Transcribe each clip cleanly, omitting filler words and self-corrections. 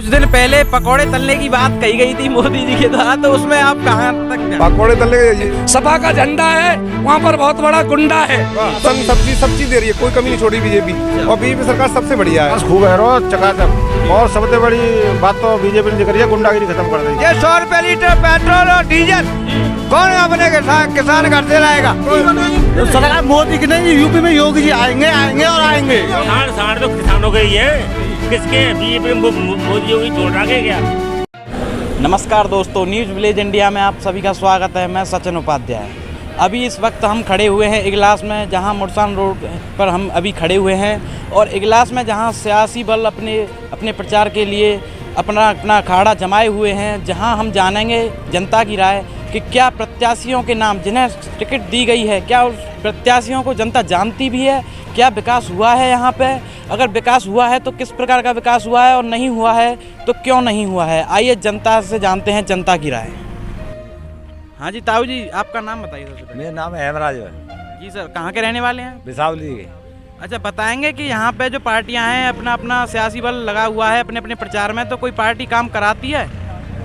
कुछ दिन पहले पकौड़े तलने की बात कही गई थी मोदी जी के द्वारा, तो उसमें आप कहाँ तक पकौड़े तलने सपा का झंडा है, वहाँ पर बहुत बड़ा गुंडा है। सब्जी सब चीज दे रही है, कोई कमी नहीं छोड़ी बीजेपी। और बीजेपी सरकार सबसे बढ़िया है, खूब है रो चकाचक। और सबसे बड़ी बात तो बीजेपी ने करी है, गुंडागिरी खत्म कर दी। ये 100 रुपए लीटर पेट्रोल और डीजल कौन अपने किसान घर से लाएगा? तो सरकार मोदी की नहीं, यूपी में योगी जी आएंगे और आएंगे। साढ़ तो किसानों के ही है, किसके बीजेपी मोदी योगी छोड़ रखे क्या? नमस्कार दोस्तों, न्यूज़ विलेज इंडिया में आप सभी का स्वागत है। मैं सचिन उपाध्याय। अभी इस वक्त हम खड़े हुए हैं इगलास में, जहां मुरसान रोड पर हम अभी खड़े हुए हैं। और इगलास में जहां सियासी बल अपने प्रचार के लिए अपना अखाड़ा जमाए हुए हैं, जहां हम जानेंगे जनता की राय कि क्या प्रत्याशियों के नाम जिन्हें टिकट दी गई है, क्या उस प्रत्याशियों को जनता जानती भी है, क्या विकास हुआ है यहाँ पे, अगर विकास हुआ है तो किस प्रकार का विकास हुआ है, और नहीं हुआ है तो क्यों नहीं हुआ है। आइए जनता से जानते हैं जनता की राय। हाँ जी ताऊ जी, आपका नाम बताइए सबसे पहले। मेरा नाम हेमराज है जी सर, कहाँ के रहने वाले हैं? बिसावली के। अच्छा, बताएंगे कि यहाँ पे जो पार्टियाँ हैं अपना सियासी बल लगा हुआ है अपने प्रचार में, तो कोई पार्टी काम कराती है?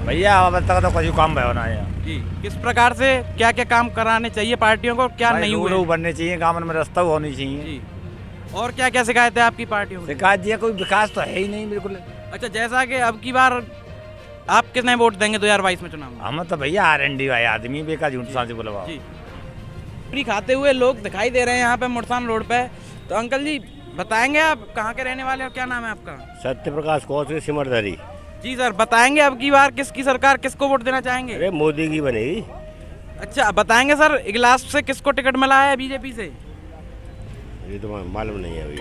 भैया अब तक तो कोई काम होना है जी, किस प्रकार से क्या क्या काम कराने चाहिए पार्टियों को, क्या नहीं हुए? बनने चाहिए, गाँव में रास्ता होनी चाहिए जी, और क्या क्या शिकायत है आपकी पार्टियों को? शिकायत दिया, कोई विकास तो है ही नहीं बिल्कुल। अच्छा, जैसा कि अब की बार आप किसने वोट देंगे 2022 में चुनाव में? हम तो भैया RND भाई आदमी बेकार झूठ साझी बोलवा जी, फ्री खाते हुए लोग दिखाई दे रहे हैं यहाँ पे मुरसान रोड पे। तो अंकल जी बताएंगे आप कहाँ के रहने वाले हो, क्या नाम है आपका? सत्य प्रकाश कौशल सिमरदरी। जी सर, बताएंगे अब की बार किसकी सरकार, किसको वोट देना चाहेंगे? अरे मोदी की बनेगी। अच्छा, बताएंगे सर इगलास से किसको टिकट मिला है बीजेपी से? ये तो मालूम नहीं है अभी।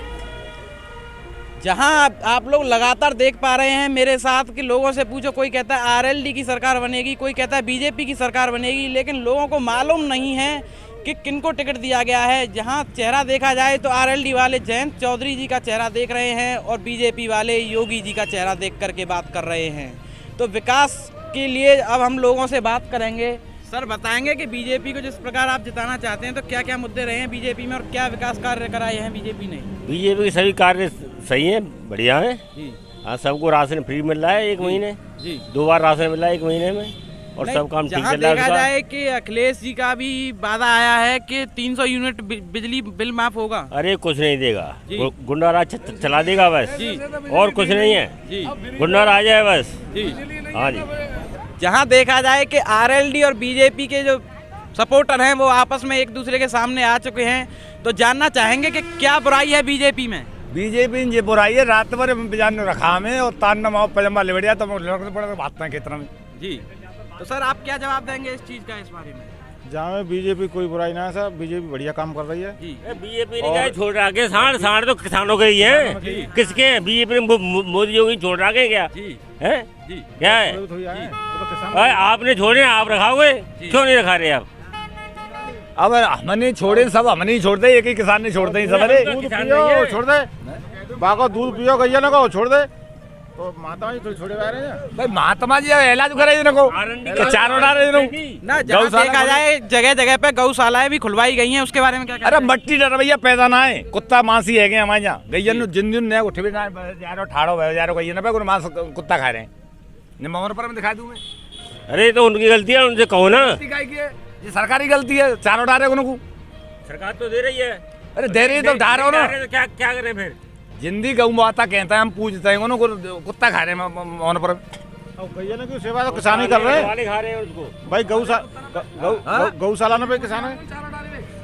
जहां आप लोग लगातार देख पा रहे हैं मेरे साथ कि लोगों से पूछो, कोई कहता है RLD की सरकार बनेगी, कोई कहता है बीजेपी की सरकार बनेगी, लेकिन लोगों को मालूम नहीं है कि किनको टिकट दिया गया है। जहां चेहरा देखा जाए तो RLD वाले जयंत चौधरी जी का चेहरा देख रहे हैं और बीजेपी वाले योगी जी का चेहरा देख करके बात कर रहे हैं। तो विकास के लिए अब हम लोगों से बात करेंगे। सर बताएंगे कि बीजेपी को जिस प्रकार आप जिताना चाहते हैं तो क्या क्या मुद्दे रहे हैं बीजेपी में और क्या विकास कार्य कराए हैं बीजेपी ने? बीजेपी के सभी कार्य सही है, बढ़िया है जी। हाँ, सबको राशन फ्री मिल रहा है 1 महीने जी, 2 बार राशन मिल रहा है 1 महीने में, और सब काम ठीक चल रहा है। देखा जाए कि अखिलेश जी का भी वादा आया है कि 300 यूनिट बिजली बिल माफ होगा। अरे कुछ नहीं देगा, गुंडा राज चला देगा बस जी, और कुछ नहीं है जी, गुंडा राज है बस जी। हाँ जी। जहां देखा जाए कि RLD और बीजेपी के जो सपोर्टर हैं वो आपस में एक दूसरे के सामने आ चुके हैं, तो जानना चाहेंगे कि क्या बुराई है बीजेपी में? बीजेपी ने बुराई है, रात भर बिजान रखा में और तान नमाओ पजामा लेवड़िया तो बात ना कितना में जी। तो सर आप क्या जवाब देंगे इस चीज का, इस बारे में? जहाँ में बीजेपी कोई बुराई ना है सर, बीजेपी बढ़िया काम कर रही है जी। बीजेपी ने क्या छोड़ रखे, साढ़ तो किसानों के ही है, किसके? बीजेपी ने मोदी योगी छोड़ रखे क्या है जी, क्या है? अरे आपने छोड़े, आप रखाओगे, क्यों नहीं रखा रहे आप? अब हमने छोड़े, सब हमने ही छोड़ दे, एक ही किसान ने छोड़ दे, सब दूध पियो छोड़ दे, बाको दूध पियो गैया ना को छोड़ दे, तो महात्मा जी थोड़ी छोड़े रहे हैं भाई। महात्मा जी इलाज करे इनको, चारों डाल रहे ना। जहाँ देखा जाए जगह जगह पे गौशालाएं भी खुलवाई गई हैं, उसके बारे में क्या कहते हैं? अरे मट्टी डर भैया पैदा ना है, कुत्ता मांसी है हमारे यहाँ गैया जिन दिन ने उठे भी ना यारो ठाड़ो यारो गैया ना पे मांस कुत्ता खा रहे हैं। निमोर पर मैं दिखा दूं मैं। अरे तो उनकी गलती है, उनसे कहो ना। ये सरकारी गलती है, चारों डाल रहे उनको। सरकार तो दे रही है। अरे दे रही तो डाल रहे हो ना, क्या क्या करें फिर? जिंदी गऊ माता कहता है, हम पूछते हैं उनको, कुत्ता खा रहे हैं पर। गैया ने की सेवा तो किसान ही कर रहे हैं खा रहे हैं उसको भाई। गौशाला में किसान है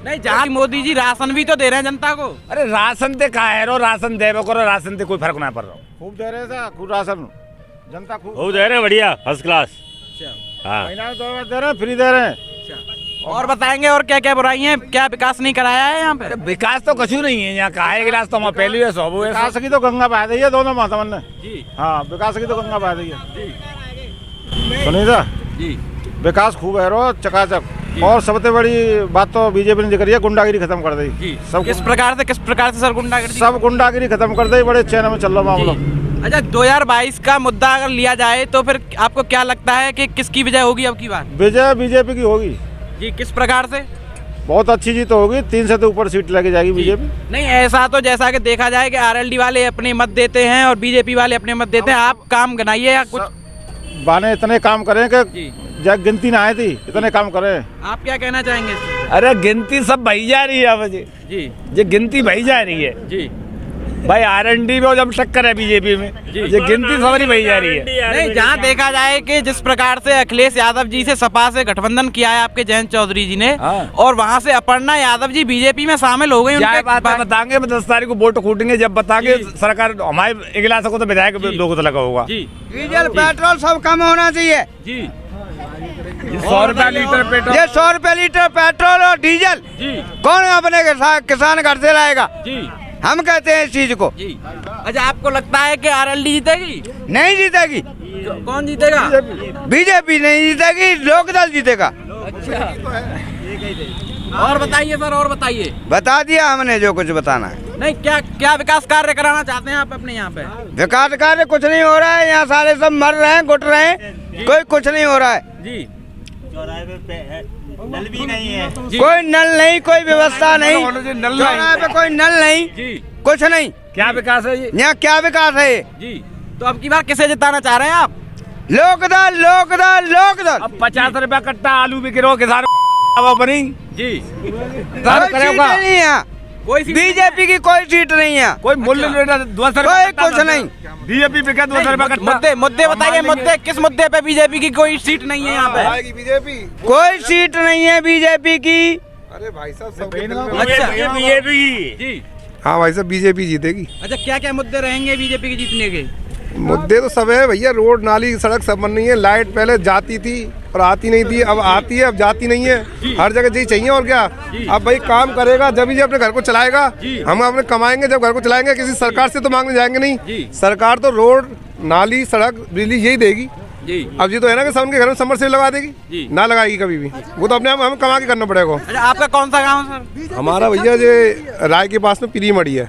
नहीं, जहाँ मोदी जी राशन भी तो दे रहे हैं जनता को। अरे राशन ते कहा है रो, राशन दे करो, राशन ते कोई फर्क ना पड़ रहा। खूब दे रहे हैं खूब राशन, जनता खूब वो दे रहे हैं, बढ़िया फर्स्ट क्लास। हाँ, महीना दे रहे हैं, फ्री दे रहे हैं। और बताएंगे और क्या क्या बुराई है, क्या विकास नहीं कराया है यहाँ पे? विकास तो कुछ नहीं है यहाँ, कहा है गिलास तो हम पहली है, सब विकास की तो गंगा बहा दी है दोनों महात्मा ने जी। हाँ, विकास की तो गंगा बहा दी है सुनिए सर जी, विकास खूब है रो चकाचक। और सबसे बड़ी बात तो बीजेपी ने करी है, गुंडागिरी खत्म कर दी जी। सब। किस प्रकार से सर गुंडागिरी? सब गुंडागिरी खत्म कर दी, बड़े चैन में चल रहा मामला। अच्छा, 2022 का मुद्दा अगर लिया जाए तो फिर आपको क्या लगता है कि किसकी विजय होगी अब की बार? विजय बीजेपी की होगी जी। किस प्रकार से? बहुत अच्छी जीत होगी, 3 से तो ऊपर सीट लेके जाएगी बीजेपी। नहीं, ऐसा तो जैसा कि देखा जाए कि आरएलडी वाले अपने मत देते हैं और बीजेपी वाले अपने मत देते हैं, आप काम गनाइए या कुछ। बाने इतने काम करें कि जब गिनती ना आई थी, इतने काम करें। आप क्या कहना चाहेंगे? अरे गिनती सब भई जा रही है अब जी, ये गिनती भई जा रही है जी भाई। आरएनडी में जब टक्कर है बीजेपी में, ये गिनती सारी भई जा रही है। नहीं, जहाँ देखा जाए कि जिस प्रकार से अखिलेश यादव जी से सपा से गठबंधन किया है आपके जयंत चौधरी जी ने, और वहाँ से अपर्णा यादव जी बीजेपी में शामिल हो गई। क्या बात है बताएंगे, 10 तारीख को वोट कूटेंगे, जब बताएंगे सरकार हमारे इगलास को तो विधायक लोगों को लगा होगा। डीजल पेट्रोल सब कम होना चाहिए जी, 100 रुपया लीटर पेट्रोल, ये 100 रुपए लीटर पेट्रोल और डीजल कौन अपने किसान घर से लाएगा? हम कहते हैं इस चीज को। अच्छा, आपको लगता है कि आरएलडी जीतेगी? नहीं जीतेगी। कौन जीतेगा? बीजेपी नहीं जीतेगी, लोकदल जीतेगा। और बताइए सर, और बताइए। बता दिया हमने जो कुछ बताना है। नहीं, क्या क्या विकास कार्य कराना चाहते हैं आप अपने यहाँ पे? विकास कार्य कुछ नहीं हो रहा है, यहाँ सारे सब मर रहे हैं, गुट रहे हैं, कोई कुछ नहीं हो रहा है जी। नल भी नहीं है, कोई नल नहीं, कोई व्यवस्था नहीं, चौराहे पे कोई नल नहीं, कुछ नहीं। क्या विकास है ये? यहाँ क्या विकास है ये? जी, तो अब की बार किसे जिताना चाह रहे हैं आप? लोकदल, लोकदल, लोकदल। अब 50 रुपया कट्टा आलू बिक रहा, किसान बनी जी। कोई सीट नहीं है यहाँ, कोई सीट बीजेपी की कोई सीट नहीं है, कोई मूल्य कोई कुछ नहीं। बीजेपी बिका 200 रुपया कट्टा। मुद्दे बताइए, मुद्दे किस मुद्दे पे बीजेपी की कोई सीट नहीं है यहाँ पे? बीजेपी कोई सीट नहीं है बीजेपी की। अरे भाई साहब अच्छा, बीजेपी जी। हाँ भाई साहब, बीजेपी जीतेगी। अच्छा, क्या क्या मुद्दे रहेंगे बीजेपी के जीतने के? मुद्दे तो सब है भैया, रोड नाली सड़क सब बन रही है। लाइट पहले जाती थी और आती नहीं थी, अब आती है, अब जाती नहीं है। हर जगह यही चाहिए और क्या। अब भाई काम करेगा जब ही अपने घर को चलाएगा, हम अपने कमाएंगे जब घर को चलाएंगे, किसी सरकार से तो मांगने जाएंगे नहीं। सरकार तो रोड नाली सड़क बिजली यही देगी जी। अब ये तो है ना कि सब उनके घर में समरसेबल लगा देगी, ना लगाएगी कभी भी, वो तो अपने आप हमें कमा के करना पड़ेगा। अच्छा, आपका कौन सा गाँव सर? हमारा भैया जो राय के पास में पीलीमढ़ी है।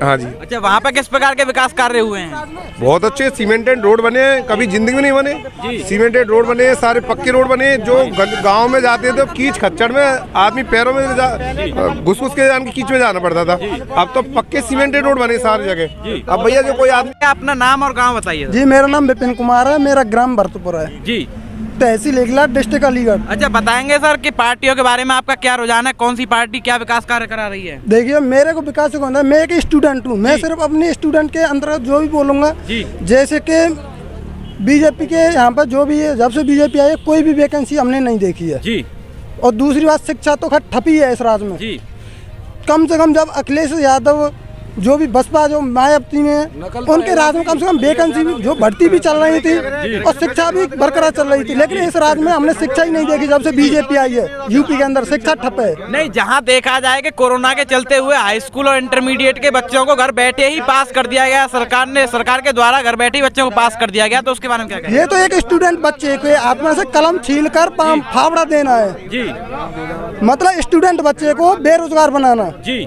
हाँ जी। अच्छा, वहाँ पे किस प्रकार के विकास कार्य हुए हैं? बहुत अच्छे सीमेंटेड रोड बने हैं, कभी जिंदगी में नहीं बने। सीमेंटेड रोड बने हैं, सारे पक्के रोड बने हैं। जो गांव में जाते थे तो कीच खच्चड़ में आदमी पैरों में घुस घुस के कीच में जाना पड़ता था, अब तो पक्के सीमेंटेड रोड बने सारी जगह। अब भैया जो कोई आदमी। अपना नाम और गाँव बताइए। जी, मेरा नाम विपिन कुमार है, मेरा ग्राम भरतपुर है जी, तहसील इगला, डिस्ट्रिक्ट अलीगढ़। अच्छा, बताएंगे सर कि पार्टियों के बारे में आपका क्या रुझान है? कौन सी पार्टी क्या विकास कार्य करा रही है? देखिए, मेरे को विकास को मैं एक स्टूडेंट हूँ, मैं सिर्फ अपने स्टूडेंट के अंतर्गत जो भी बोलूँगा। जैसे कि बीजेपी के यहाँ पर जो भी है, जब से बीजेपी आई है कोई भी वैकेंसी हमने नहीं देखी है जी। और दूसरी बात, शिक्षा तो खैर ठपी है इस राज्य में जी। कम से कम जब अखिलेश यादव जो भी बसपा जो मायावती में, उनके राज्य में कम से कम वैकेंसी भी जो भर्ती भी चल रही थी और शिक्षा भी बरकरार चल रही थी, लेकिन इस राज्य में हमने शिक्षा ही नहीं देखी जब से बीजेपी आई है। यूपी के अंदर शिक्षा ठप है। नहीं, जहां देखा जाए कि कोरोना के चलते हुए हाई स्कूल और इंटरमीडिएट के बच्चों को घर बैठे ही पास कर दिया गया, सरकार के द्वारा घर बैठे ही बच्चों को पास कर दिया गया, तो उसके बारे में क्या कहें? ये तो एक स्टूडेंट बच्चे को हाथ में से कलम छील कर फावड़ा देना है जी, मतलब स्टूडेंट बच्चे को बेरोजगार बनाना जी।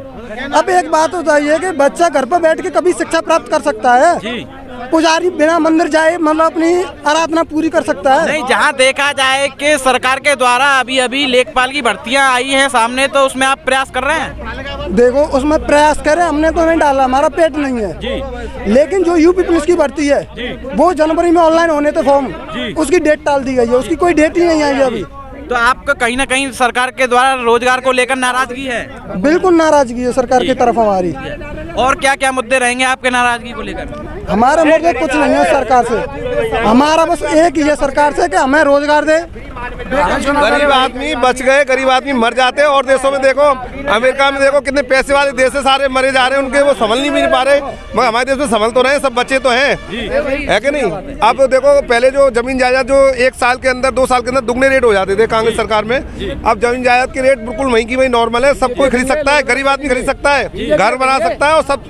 अब एक बात होता है कि बच्चा घर पर बैठ के कभी शिक्षा प्राप्त कर सकता है जी। पुजारी बिना मंदिर जाए मतलब अपनी आराधना पूरी कर सकता है। नहीं, जहाँ देखा जाए कि सरकार के द्वारा अभी अभी लेखपाल की भर्तियां आई हैं सामने, तो उसमें आप प्रयास कर रहे हैं? देखो, उसमें प्रयास करें, हमने तो नहीं डाला, हमारा पेट नहीं है जी। लेकिन जो यूपी पुलिस की भर्ती है वो जनवरी में ऑनलाइन होने थे फॉर्म, उसकी डेट टाल दी गई है, उसकी कोई डेट ही नहीं आई अभी। तो आपका कहीं ना कहीं सरकार के द्वारा रोजगार को लेकर नाराजगी है? बिल्कुल नाराजगी है सरकार की तरफ हमारी। और क्या क्या मुद्दे रहेंगे आपके नाराजगी को लेकर? हमारे मुद्दे कुछ नहीं है सरकार से, हमारा बस एक ही है सरकार से कि हमें रोजगार दे। गरीब आदमी बच गए, गरीब आदमी मर जाते हैं। और देशों में देखो, अमेरिका में देखो, कितने पैसे वाले देश से सारे मरे जा रहे हैं, उनके वो संभल नहीं पा रहे, मगर हमारे देश में संभल तो रहे, सब बच्चे तो हैं, है कि नहीं? अब देखो, पहले जो जमीन जायदाद जो 1 साल के अंदर 2 साल के अंदर दुगने रेट हो जाते थे कांग्रेस सरकार में, अब जमीन जायदाद के रेट बिल्कुल वहीं की वहीं नॉर्मल है, सब कोई खरीद सकता है, गरीब आदमी खरीद सकता है, घर बना सकता है और सब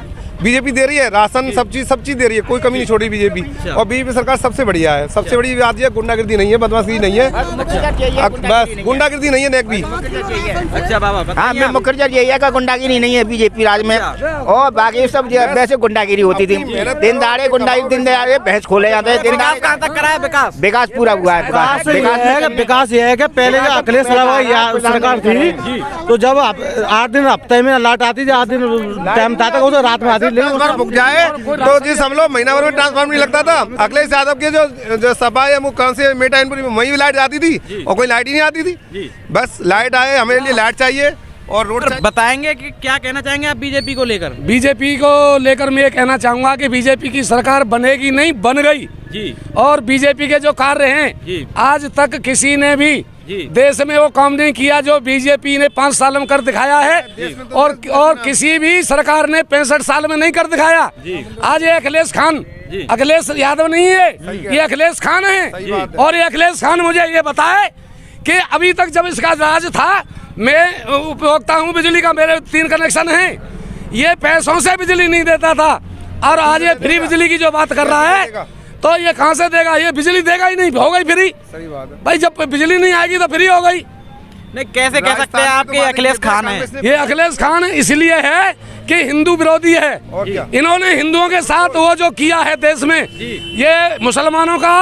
बीजेपी दे रही है, राशन सब चीज दे रही है, कोई कमी नहीं छोड़ी बीजेपी। और बीजेपी सरकार सबसे बढ़िया है, सबसे बड़ी बात ये गुंडागिर्दी नहीं है, बदमाशी नहीं है, बस गुंडागिर्दी नहीं है नेक भी। अच्छा बाबा, हाँ, मैं मुख्य यही का गुंडागिरी नहीं है बीजेपी राज में, और बाकी सब वैसे गुंडागिरी होती थी। दिन दहाड़े गुंडागिरी, दिन दहाड़े भैंस खोले जाते हैं। विकास कहाँ तक करा है? विकास पूरा हुआ है। विकास ये है कि पहले जो अखिलेश सरकार थी तो जब 8 दिन हफ्ते में लाइट आती थी, 8 दिन टाइम था तो रात में आती थी। रुक जाए तो जिस हम लोग महीना भर में ट्रांसफार्मर नहीं लगता था, अखिलेश यादव के जो सभा या कौन से मेटाइनपुरी में वही लाइट आती थी और कोई लाइट ही नहीं आती थी। बस लाइट आए, हमारे लिए लाइट चाहिए और रोड बताएंगे कि क्या कहना चाहेंगे आप बीजेपी को लेकर? बीजेपी को लेकर मैं ये कहना चाहूंगा कि बीजेपी की सरकार बनेगी नहीं, बन गई जी। और बीजेपी के जो कार्य हैं आज तक किसी ने भी देश में वो काम नहीं किया जो बीजेपी ने 5 साल में कर दिखाया है, और किसी भी सरकार ने 65 साल में नहीं कर दिखाया। आज ये अखिलेश खान, अखिलेश यादव नहीं है, ये अखिलेश खान है। और ये अखिलेश खान मुझे ये बताए कि अभी तक जब इसका राज था, मैं उपभोक्ता हूँ बिजली का, मेरे 3 कनेक्शन हैं, ये पैसों से बिजली नहीं देता था, और आज ये फ्री बिजली की जो बात कर रहा है तो ये कहाँ से देगा? ये बिजली देगा ही नहीं, हो गई फ्री। सही बात है भाई, जब बिजली नहीं आएगी तो फ्री हो गई। नहीं, कैसे कह सकते हैं आप कि अखिलेश खान है? ये अखिलेश खान इसलिए है कि हिंदू विरोधी है। इन्होंने हिंदुओं के साथ वो जो किया है देश में, ये मुसलमानों का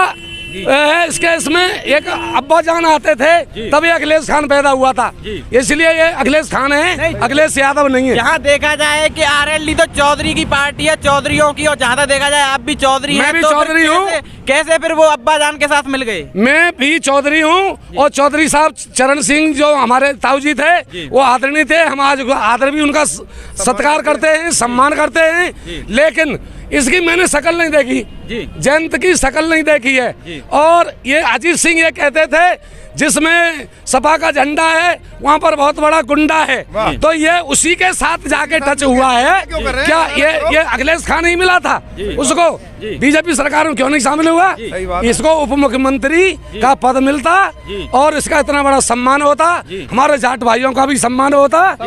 इसके इसमें एक अब्बा जान आते थे तब ये अखिलेश खान पैदा हुआ था, इसलिए ये अखिलेश खान है, अखिलेश यादव नहीं है। जहाँ देखा जाए कि आरएलडी तो चौधरी की पार्टी है, चौधरीयों की, और जहाँ तक देखा जाए आप भी चौधरी हैं, मैं भी तो चौधरी हूँ। कैसे फिर वो अब्बा जान के साथ मिल गए? मैं भी चौधरी हूँ, और चौधरी साहब चरण सिंह जो हमारे ताऊ जी थे वो आदरणीय थे, हम आज आदर भी उनका सत्कार करते हैं, सम्मान करते हैं। लेकिन इसकी मैंने शकल नहीं देखी, जयंत की शकल नहीं देखी है। और ये अजीत सिंह ये कहते थे जिसमें सपा का झंडा है वहाँ पर बहुत बड़ा गुंडा है, तो ये उसी के साथ जाके टच हुआ है। क्या ये अखिलेश खान ही मिला था उसको? बीजेपी सरकार में क्यों नहीं शामिल हुआ? इसको उप मुख्यमंत्री का पद मिलता और इसका इतना बड़ा सम्मान होता, हमारे जाट भाइयों का भी सम्मान होता।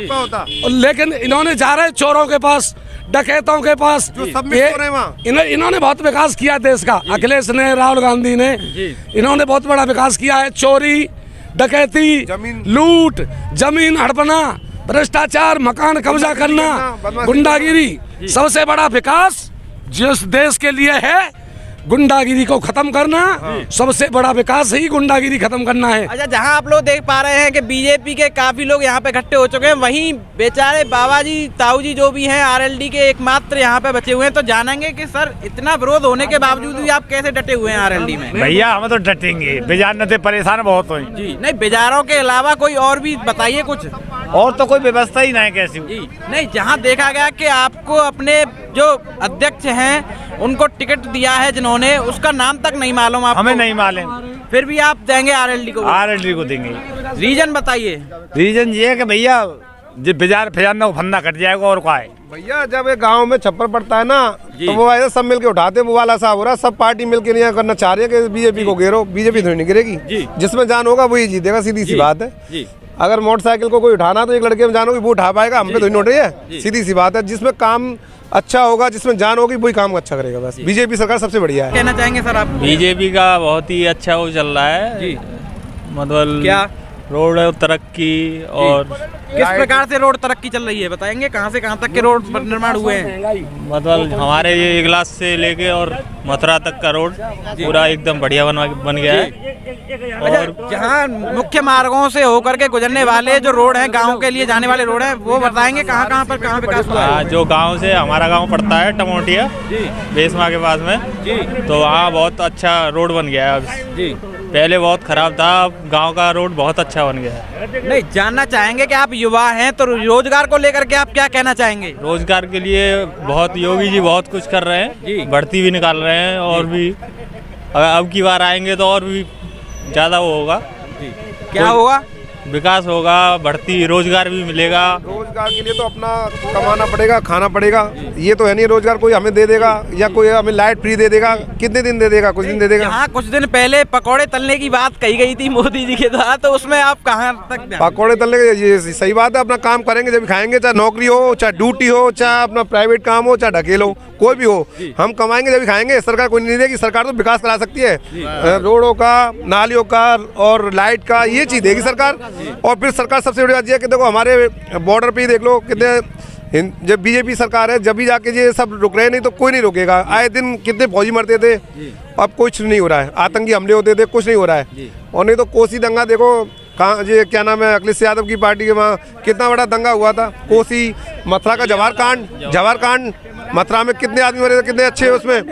लेकिन इन्होंने जा रहे चोरों के पास, डकैतों के पास। इन्होंने बहुत विकास किया देश का, अखिलेश ने, राहुल गांधी ने, इन्होंने बहुत बड़ा विकास किया है। चोरी, डकैती, लूट, जमीन हड़पना, भ्रष्टाचार, मकान कब्जा करना, गुंडागिरी, सबसे बड़ा विकास जिस देश के लिए है गुंडागिरी को खत्म करना। सबसे बड़ा विकास ही गुंडागिरी खत्म करना है। अच्छा, जहां आप लोग देख पा रहे हैं कि बीजेपी के काफी लोग यहां पे इकट्ठे हो चुके हैं, वहीं बेचारे बाबा जी, ताऊ जी जो भी हैं आरएलडी के एकमात्र यहां पे बचे हुए हैं, तो जानेंगे कि सर इतना विरोध होने के बावजूद भी आप कैसे डटे हुए हैं आरएलडी में? भैया हम तो डटेंगे, बेजार न थे, परेशान बहुत हुए जी। नहीं, बेजारों के अलावा कोई और भी बताइए कुछ। और तो कोई व्यवस्था ही नहीं कैसी जी नहीं, जहां देखा गया कि आपको अपने जो अध्यक्ष हैं उनको टिकट दिया है जिन्होंने, उसका नाम तक नहीं मालूम आपको? हमें नहीं मालूम, फिर भी आप देंगे आरएलडी को? आरएलडी को देंगे। रीजन बताइए। रीजन ये है कि भैया जब बाजार फजाना फंदा कट जाएगा और क्या है भैया, जब एक गांव में छप्पर पड़ता है ना तो वो ऐसे सब मिलके उठाते, वो वाला साहब हो रहा, सब पार्टी मिलके नहीं करना चाह रही है कि बीजेपी को घेरो। बीजेपी थोड़ी नहीं गिरेगी, जिसमें जान होगा वही जीतेगा, सीधी सी बात है। अगर मोटरसाइकिल को कोई उठाना तो एक लड़के में जान होगी वो उठा पाएगा, हम पे तो नहीं उठ रही है, सीधी सी बात है। जिसमें काम अच्छा होगा, जिसमें जान होगी वही काम अच्छा करेगा। बस बीजेपी सरकार सबसे बढ़िया है। कहना चाहेंगे सर आप? बीजेपी का बहुत ही अच्छा वो चल रहा है जी, मतलब क्या रोड तरक्की और किस प्रकार से रोड तरक्की चल रही है बताएंगे? कहां से कहां तक के रोड निर्माण हुए हैं? मतलब हमारे ये इगलास से लेके और मथुरा तक का रोड पूरा एकदम बढ़िया बन गया है। और जहां मुख्य मार्गों से होकर के गुजरने वाले जो रोड हैं, गांव के लिए जाने वाले रोड हैं, वो बताएंगे कहां कहां पर कहां विकास हुआ है? जो गांव से हमारा गांव पड़ता है टमोटिया बेसमा के पास में, तो वहाँ बहुत अच्छा रोड बन गया है अब। पहले बहुत खराब था, अब गांव का रोड बहुत अच्छा बन गया है। नहीं, जानना चाहेंगे कि आप युवा हैं तो रोजगार को लेकर के आप क्या कहना चाहेंगे? रोजगार के लिए बहुत योगी जी बहुत कुछ कर रहे हैं, भर्ती भी निकाल रहे हैं, और भी अब की बार आएंगे तो और भी ज़्यादा वो होगा। क्या होगा? विकास होगा, बढ़ती रोजगार भी मिलेगा। रोजगार के लिए तो अपना कमाना पड़ेगा, खाना पड़ेगा। ये तो है नहीं रोजगार कोई हमें दे देगा या कोई हमें लाइट फ्री दे देगा। कितने दिन दे देगा? कुछ दिन दे देगा। हाँ, कुछ दिन पहले पकौड़े तलने की बात कही गई थी मोदी जी के द्वारा, तो उसमें आप कहाँ तक? पकौड़े तलने के ये सही बात है, अपना काम करेंगे जब खाएंगे, चाहे नौकरी हो, चाहे ड्यूटी हो, चाहे अपना प्राइवेट काम हो, चाहे ढकेल हो, कोई भी हो, हम कमाएंगे जब खाएंगे। सरकार कोई नहीं देगी। सरकार तो विकास करा सकती है, रोडों का, नालियों का और लाइट का, ये चीज देगी सरकार। और फिर सरकार सबसे बड़ी बात ये है कि देखो हमारे बॉर्डर पे ही देख लो कितने, जब बीजेपी सरकार है जब भी जाके ये सब रुक रहे हैं, नहीं तो कोई नहीं रुकेगा। आए दिन कितने फौजी मरते थे, अब कुछ नहीं हो रहा है। आतंकी हमले होते थे, कुछ नहीं हो रहा है। और नहीं तो कोसी दंगा देखो, कहाँ ये क्या नाम है, अखिलेश यादव की पार्टी के वहाँ कितना बड़ा दंगा हुआ था। कोसी, मथुरा का जवाहर कांड, मथुरा में कितने आदमी मरे थे, कितने अच्छे उसमें।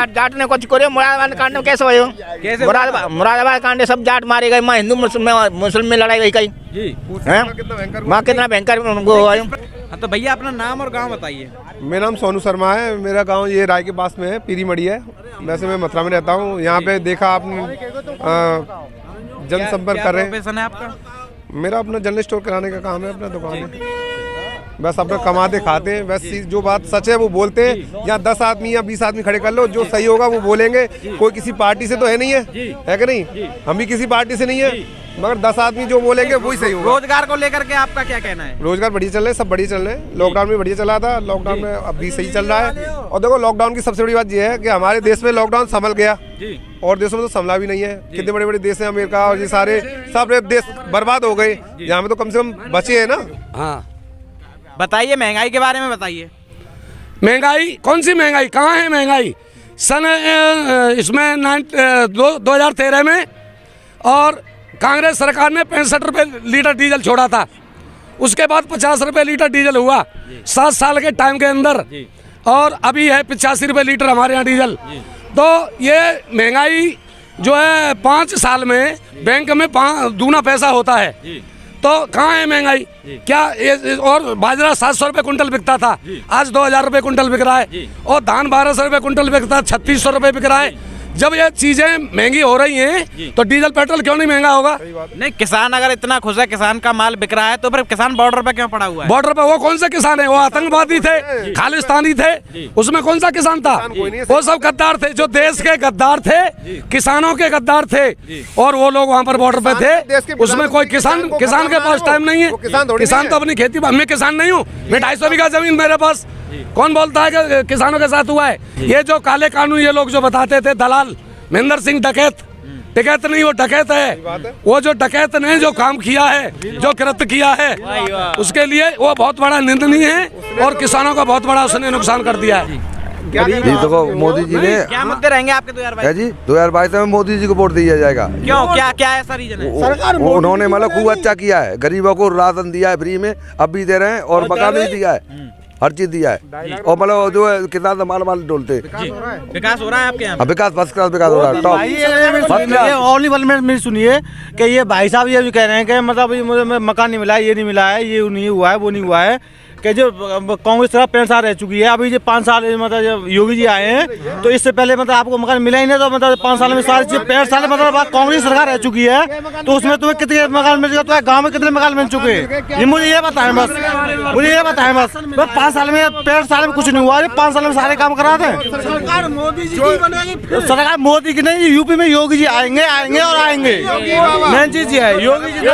जाट ने कुछ करे, मुरादाबाद कांड में कैसे हुए? मुरादाबाद कांड सब जाट मारे गए, माँ हिंदू मुस्लिम में लड़ाई गई कहीं। माँ कितना भयंकर। हाँ, तो भैया अपना नाम और गांव बताइए। मेरा नाम सोनू शर्मा है, मेरा गांव ये राय के पास में है, पीरी मड़ी है। वैसे मैं मथुरा में रहता हूँ। यहाँ पे देखा आपने जनसंपर्क कर रहे हैं। प्रोफेशन है आपका? मेरा अपना जनरल स्टोर कराने का काम है, अपना दुकान है। बस अपना कमाते खाते हैं, बस जो बात सच है वो बोलते हैं। यहाँ 10 आदमी या 20 आदमी खड़े कर लो, जो सही होगा वो बोलेंगे। कोई किसी पार्टी से तो है नहीं है कि नहीं? हम भी किसी पार्टी से नहीं है, मगर 10 आदमी जो बोलेंगे वही सही होगा। रोजगार को लेकर के आपका क्या कहना है? रोजगार बढ़िया चल रहे हैं, सब बढ़िया चल रहे हैं। लॉकडाउन में बढ़िया चला था, लॉकडाउन में अब भी सही चल रहा है। और देखो लॉकडाउन की सबसे बड़ी बात यह है कि हमारे देश में लॉकडाउन संभल गया, और देशों में तो संभला भी नहीं है। कितने बड़े बड़े देश हैं, अमेरिका और ये सारे सब देश बर्बाद हो गए। यहाँ में तो कम से कम बचे हैं ना। हाँ, बताइए महंगाई के बारे में बताइए। महंगाई कौन सी महंगाई? कहाँ है महंगाई? सन इसमें 2013 में और कांग्रेस सरकार ने 65 रुपये लीटर डीजल छोड़ा था। उसके बाद 50 रुपये लीटर डीजल हुआ 7 साल के टाइम के अंदर, और अभी है 85 रुपये लीटर हमारे यहाँ डीजल। तो ये महंगाई जो है 5 साल में बैंक में दूना पैसा होता है। तो कहाँ है महंगाई? क्या और बाजरा 700 रुपये कुंटल बिकता था, आज 2000 रुपये कुंटल बिक रहा है। और धान 1200 रुपये कुंटल बिकता, 3600 रुपये बिक रहा है। जब ये चीजें महंगी हो रही हैं तो डीजल पेट्रोल क्यों नहीं महंगा होगा? नहीं, किसान अगर इतना खुश है, किसान का माल बिक रहा है, तो फिर किसान बॉर्डर पे क्यों पड़ा हुआ है? बॉर्डर पे वो कौन से किसान है? वो आतंकवादी थे, खालिस्तानी थे, उसमें कौन सा किसान था? वो सब गद्दार थे, जो देश के गद्दार थे, किसानों के गद्दार थे, और वो लोग वहाँ पर बॉर्डर पे थे। उसमें कोई किसान के पास टाइम नहीं है। किसान तो अपनी खेती, मैं किसान नहीं हूँ, मैं 250 बीघा जमीन मेरे पास। कौन बोलता है कि किसानों के साथ हुआ है? ये जो काले कानून ये लोग जो बताते थे, दलाल महेंद्र सिंह डकैत नहीं, वो डकैत है। वो जो डकैत ने जो काम किया है, जो कृत्य किया है, उसके लिए वो बहुत बड़ा निंदनीय है, और किसानों का बहुत बड़ा उसने नुकसान कर दिया है। जी देखो, मोदी जी ने क्या मुद्दे रहेंगे आपके 2022 जी 2022 में मोदी जी को वोट दिया जाएगा। क्यों? क्या ऐसा रीजन है? उन्होंने मतलब खूब अच्छा किया है, गरीबों को राशन दिया है फ्री में, अब भी दे रहे हैं, और मकान भी दिया है, हर चीज दिया है। और मतलब जो है किसान माल डोलते। विकास हो रहा है आपके यहाँ? विकास फर्स्ट क्लास विकास हो रहा है, टॉप। ओनली 1 मिनट मेरी सुनिए कि ये भाई साहब ये भी कह रहे हैं कि मतलब मुझे मकान नहीं मिला है, ये नहीं मिला है, ये नहीं हुआ है, वो नहीं हुआ है। कि जो कांग्रेस सरकार 65 साल रह चुकी है, अभी जो 5 साल मतलब योगी जी आए हैं, तो इससे पहले मतलब आपको मकान मिला ही नहीं। तो मतलब 5 साल में 65 साल मतलब कांग्रेस सरकार रह चुकी है, तो उसमें तुम्हें कितने मकान मिल चुके? तो गाँव में कितने मकान मिल चुके हैं? ये मुझे ये बताएं बस, मुझे ये बताएं बस। 5 साल में 65 साल में कुछ नहीं हुआ, 5 साल में सारे काम करा दें। सरकार मोदी जी की बनेगी, सरकार मोदी की नहीं, यूपी में योगी जी आएंगे और आएंगे। मेन चीज ये है, योगी जी